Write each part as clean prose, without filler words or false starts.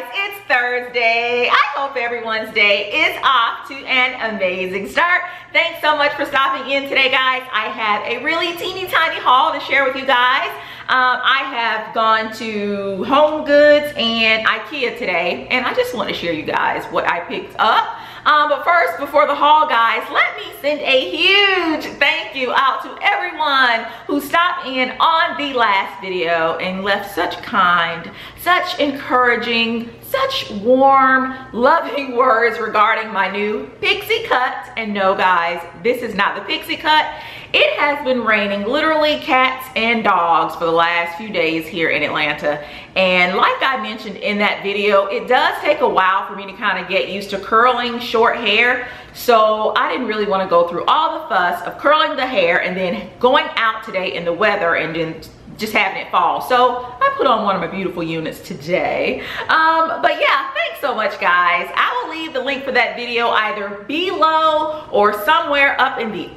guys, it's Thursday. I hope everyone's day is off to an amazing start. Thanks so much for stopping in today, guys. I have a really teeny tiny haul to share with you guys. I have gone to Home Goods and IKEA today, and I just want to share you guys what I picked up. But first, before the haul, guys, let me send a huge thank you out to everyone who stopped in on the last video and left such kind, such encouraging, such warm, loving words regarding my new pixie cut. And no, guys, this is not the pixie cut. It has been raining literally cats and dogs for the last few days here in Atlanta. And like I mentioned in that video, it does take a while for me to kind of get used to curling short hair. So I didn't really want to go through all the fuss of curling the hair and then going out today in the weather and then just having it fall. So I put on one of my beautiful units today. But yeah, thanks so much, guys. I will leave the link for that video either below or somewhere up in the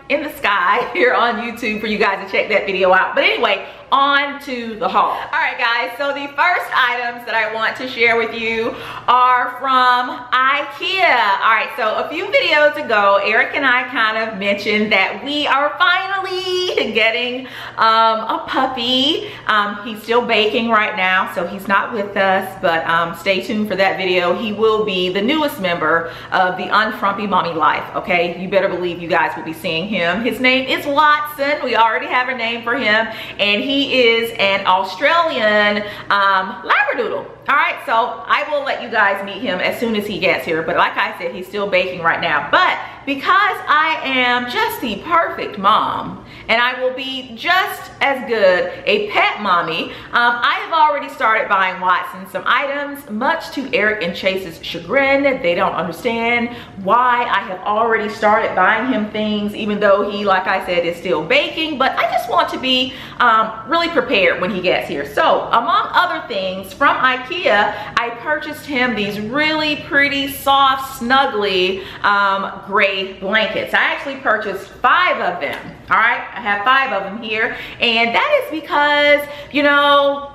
in the sky here on YouTube for you guys to check that video out. But anyway, on to the haul. All right, guys, so the first items that I want to share with you are from IKEA. All right, so a few videos ago, Eric and I kind of mentioned that we are finally getting a puppy. He's still baking right now, so he's not with us, but stay tuned for that video. He will be the newest member of the UnFrumpyMommyLife, okay? You better believe you guys will be seeing him. His name is Watson. We already have a name for him, and he is an Australian Labradoodle. All right, so I will let you guys meet him as soon as he gets here, but like I said, he's still baking right now. But because I am just the perfect mom, and I will be just as good a pet mommy, I have already started buying Watson some items, much to Eric and Chase's chagrin. They don't understand why I have already started buying him things, even though he, like I said, is still baking. But I just want to be really prepared when he gets here. So among other things from IKEA, I purchased him these really pretty, soft, snuggly gray blankets. I actually purchased 5 of them. All right, I have 5 of them here, and that is because, you know,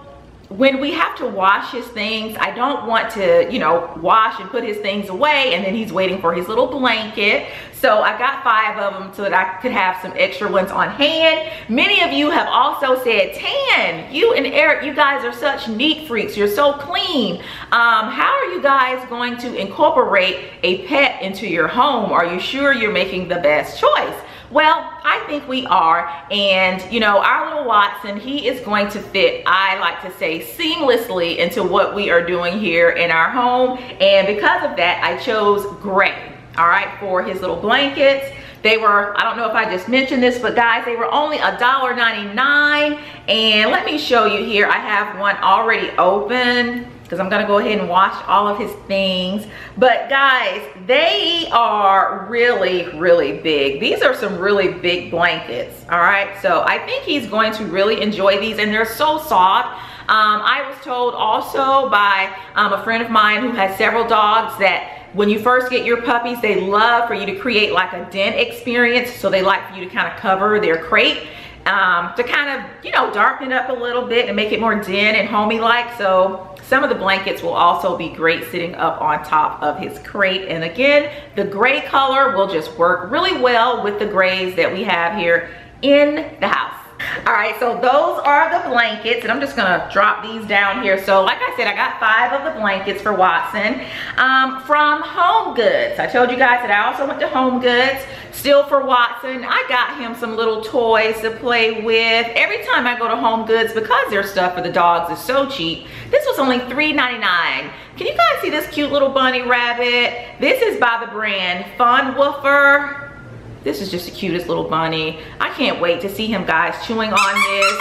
when we have to wash his things, I don't want to, you know, wash and put his things away and then he's waiting for his little blanket. So I got 5 of them so that I could have some extra ones on hand. Many of you have also said, Tan, you and Eric, you guys are such neat freaks. You're so clean. How are you guys going to incorporate a pet into your home? Are you sure you're making the best choice? Well, I think we are, and you know, our little Watson, he is going to fit, I like to say, seamlessly into what we are doing here in our home. And because of that, I chose gray, all right, for his little blankets. They were, I don't know if I just mentioned this, but guys, they were only $1.99. And let me show you here, I have one already open, because I'm gonna go ahead and wash all of his things. But guys, they are really, really big. These are some really big blankets, all right? So I think he's going to really enjoy these, and they're so soft. I was told also by a friend of mine who has several dogs that when you first get your puppies, they love for you to create like a den experience. So they like for you to kind of cover their crate to kind of, you know, darken it up a little bit and make it more den and homey-like. So some of the blankets will also be great sitting up on top of his crate. And again, the gray color will just work really well with the grays that we have here in the house. All right, so those are the blankets, and I'm just gonna drop these down here. So like I said, I got 5 of the blankets for Watson from Home Goods. I told you guys that I also went to Home Goods. Still for Watson, I got him some little toys to play with. Every time I go to Home Goods, because their stuff for the dogs is so cheap, this was only $3.99. Can you guys see this cute little bunny rabbit? This is by the brand Fun Woofer. This is just the cutest little bunny. I can't wait to see him, guys, chewing on this.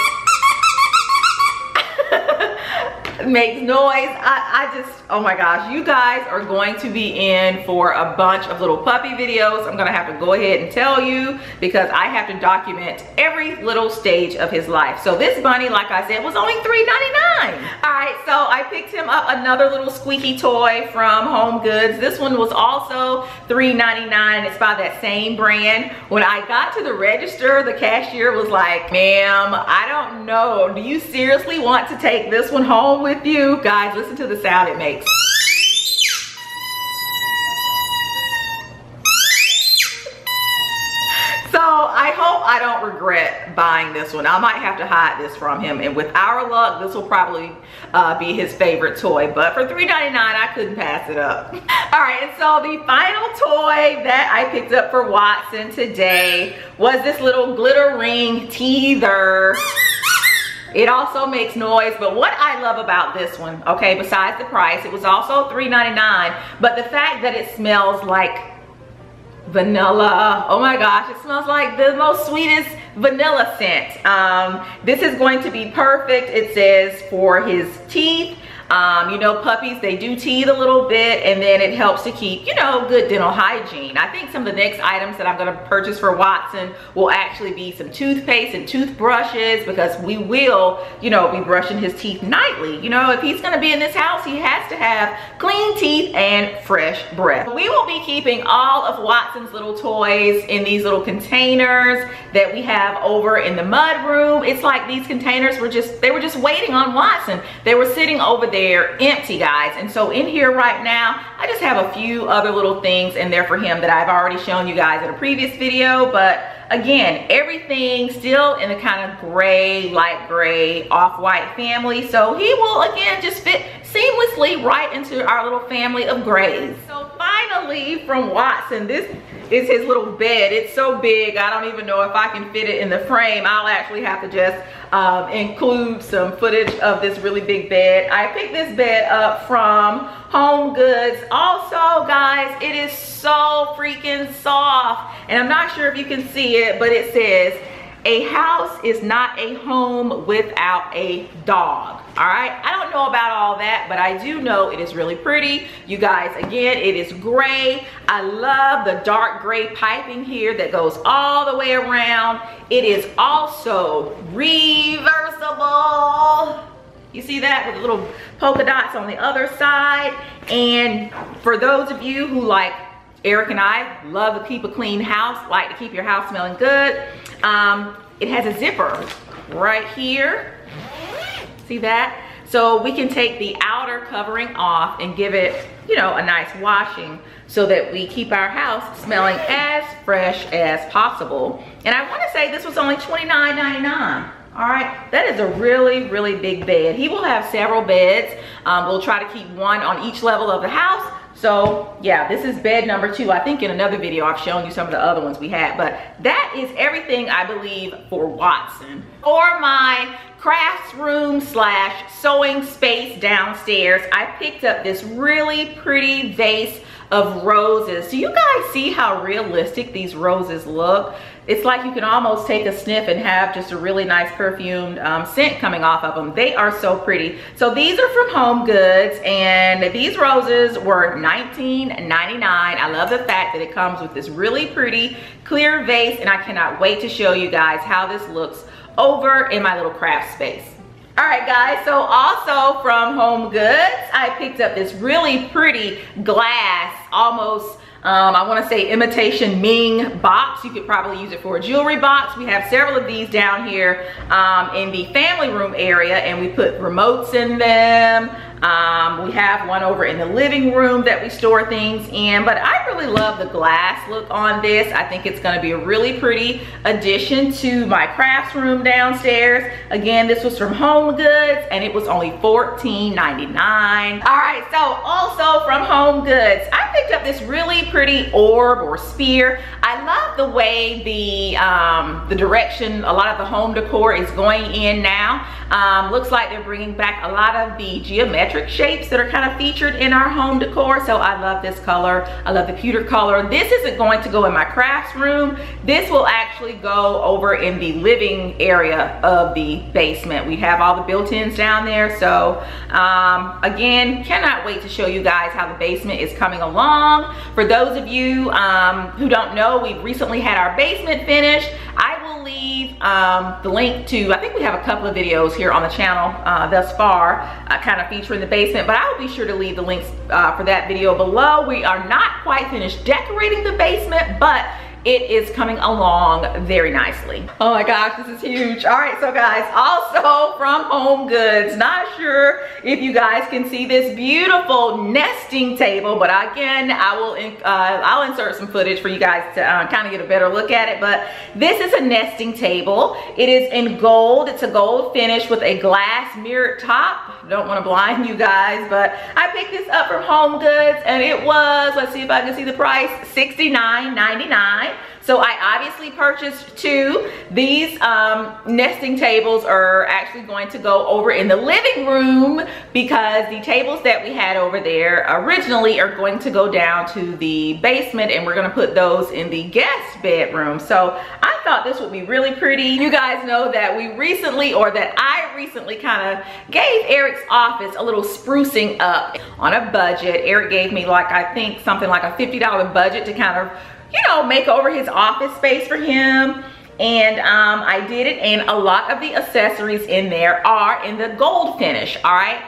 Makes noise. I just, oh my gosh, you guys are going to be in for a bunch of little puppy videos. I'm gonna have to go ahead and tell you because I have to document every little stage of his life. So this bunny, like I said, was only $3.99. All right, so I picked him up another little squeaky toy from Home Goods. This one was also $3.99. It's by that same brand. When I got to the register, the cashier was like, ma'am, I don't know. Do you seriously want to take this one home with you. Guys, listen to the sound it makes. So I hope I don't regret buying this one. I might have to hide this from him, and with our luck, this will probably be his favorite toy. But for $3.99, I couldn't pass it up. All right, and so the final toy that I picked up for Watson today was this little glitter ring teether. It also makes noise, but what I love about this one, okay, besides the price, it was also $3.99, but the fact that it smells like vanilla. Oh my gosh, it smells like the most sweetest vanilla scent. This is going to be perfect. It says for his teeth. You know, puppies, they do teeth a little bit, and then it helps to keep, you know, good dental hygiene. I think some of the next items that I'm going to purchase for Watson will actually be some toothpaste and toothbrushes, because we will, you know, be brushing his teeth nightly. You know, if he's going to be in this house, he has to have clean teeth and fresh breath. We will be keeping all of Watson's little toys in these little containers that we have over in the mud room. It's like these containers were just, they were just waiting on Watson. They were sitting over there empty, guys. And so in here right now, I just have a few other little things in there for him that I've already shown you guys in a previous video. But again, everything still in the kind of gray, light gray, off-white family. So he will again just fit seamlessly right into our little family of grays. So finally from Watson, this is his little bed. It's so big, I don't even know if I can fit it in the frame. I'll actually have to just include some footage of this really big bed. I picked this bed up from Home Goods. Also, guys, it is so freaking soft. And I'm not sure if you can see it, but it says, "A house is not a home without a dog." All right, I don't know about all that, but I do know it is really pretty. You guys, again, it is gray. I love the dark gray piping here that goes all the way around. It is also reversible. You see that with the little polka dots on the other side? And for those of you who, like Eric and I, love to keep a clean house, like to keep your house smelling good, it has a zipper right here. See that? So we can take the outer covering off and give it, you know, a nice washing so that we keep our house smelling as fresh as possible. And I want to say this was only $29.99. All right, that is a really, really big bed. He will have several beds. We'll try to keep one on each level of the house. So yeah, this is bed number 2. I think in another video I've shown you some of the other ones we had, but that is everything I believe for Watson. For my crafts room / sewing space downstairs, I picked up this really pretty vase of roses. Do you guys see how realistic these roses look? It's like you can almost take a sniff and have just a really nice perfumed scent coming off of them. They are so pretty. So these are from Home Goods, and these roses were $19.99. I love the fact that it comes with this really pretty clear vase, and I cannot wait to show you guys how this looks over in my little craft space. All right, guys, so also from Home Goods, I picked up this really pretty glass, almost I want to say imitation Ming box. You could probably use it for a jewelry box. We have several of these down here in the family room area, and we put remotes in them. We have one over in the living room that we store things in, but I really love the glass look on this. I think it's going to be a really pretty addition to my crafts room downstairs. Again, this was from Home Goods, and it was only $14.99. All right, so also from Home Goods, I picked up this really pretty orb or spear. I love the way the direction a lot of the home decor is going in now. Looks like they're bringing back a lot of the geometric shapes that are kind of featured in our home decor. So I love this color. I love the pewter color. This isn't going to go in my crafts room. This will actually go over in the living area of the basement. We have all the built-ins down there. So again, cannot wait to show you guys how the basement is coming along. For those of you who don't know, we've recently had our basement finished. I will leave the link to, I think we have a couple of videos here on the channel thus far kind of featuring the basement, but I will be sure to leave the links for that video below. We are not quite finished decorating the basement, but it is coming along very nicely. Oh my gosh, this is huge. All right, so guys, also from Home Goods, not sure if you guys can see this beautiful nesting table, but again, I'll insert some footage for you guys to kind of get a better look at it. But this is a nesting table. It is in gold. It's a gold finish with a glass mirrored top. Don't want to blind you guys, but I picked this up from Home Goods, and it was, let's see if I can see the price, $69.99. So I obviously purchased two. These nesting tables are actually going to go over in the living room because the tables that we had over there originally are going to go down to the basement, and we're gonna put those in the guest bedroom. So I thought this would be really pretty. You guys know that I recently kind of gave Eric's office a little sprucing up on a budget. Eric gave me like, I think something like a $50 budget to kind of, you know, make over his office space for him. And I did it, and a lot of the accessories in there are in the gold finish. All right,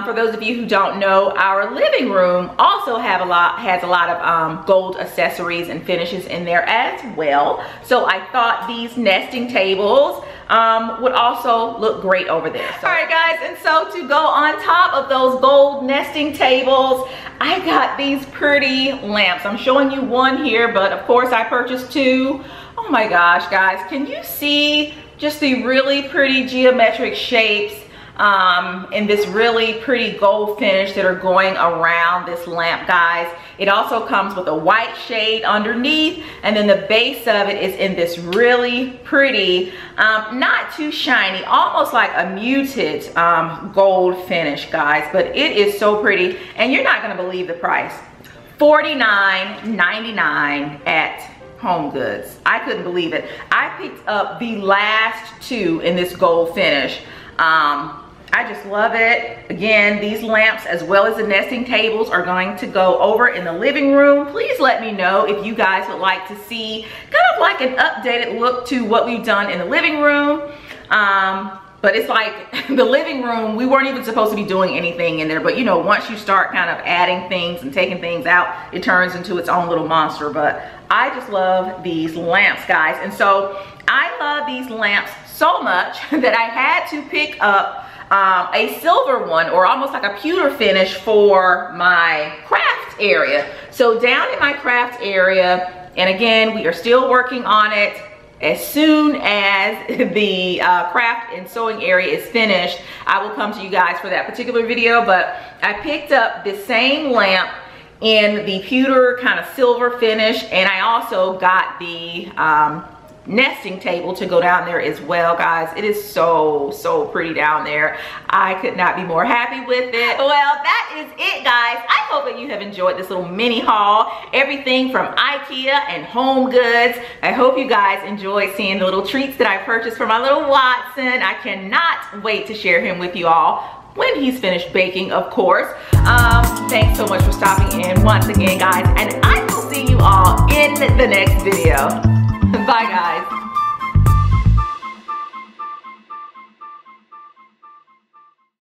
for those of you who don't know, our living room also has a lot of gold accessories and finishes in there as well. So I thought these nesting tables would also look great over there. So, all right guys, and so to go on top of those gold nesting tables, I got these pretty lamps. I'm showing you one here, but of course I purchased two. Oh my gosh, guys, can you see just the really pretty geometric shapes in this really pretty gold finish that are going around this lamp, guys? It also comes with a white shade underneath, and then the base of it is in this really pretty, not too shiny, almost like a muted gold finish, guys, but it is so pretty, and you're not gonna believe the price. $49.99 at Home Goods. I couldn't believe it. I picked up the last two in this gold finish. I just love it. Again, these lamps as well as the nesting tables are going to go over in the living room. Please let me know if you guys would like to see kind of like an updated look to what we've done in the living room. But it's like the living room, we weren't even supposed to be doing anything in there, but you know, once you start kind of adding things and taking things out, it turns into its own little monster. But I just love these lamps, guys. And so I love these lamps so much that I had to pick up a silver one, or almost like a pewter finish, for my craft area. So down in my craft area, and again, we are still working on it. As soon as the craft and sewing area is finished, I will come to you guys for that particular video. But I picked up the same lamp in the pewter kind of silver finish, and I also got the nesting table to go down there as well, guys. It is so pretty down there. I could not be more happy with it. Well, that is it, guys. I hope that you have enjoyed this little mini haul, everything from IKEA and Home Goods. I hope you guys enjoyed seeing the little treats that I purchased for my little Watson. I cannot wait to share him with you all when he's finished baking, of course. Thanks so much for stopping in once again, guys, and I will see you all in the next video. Bye, guys.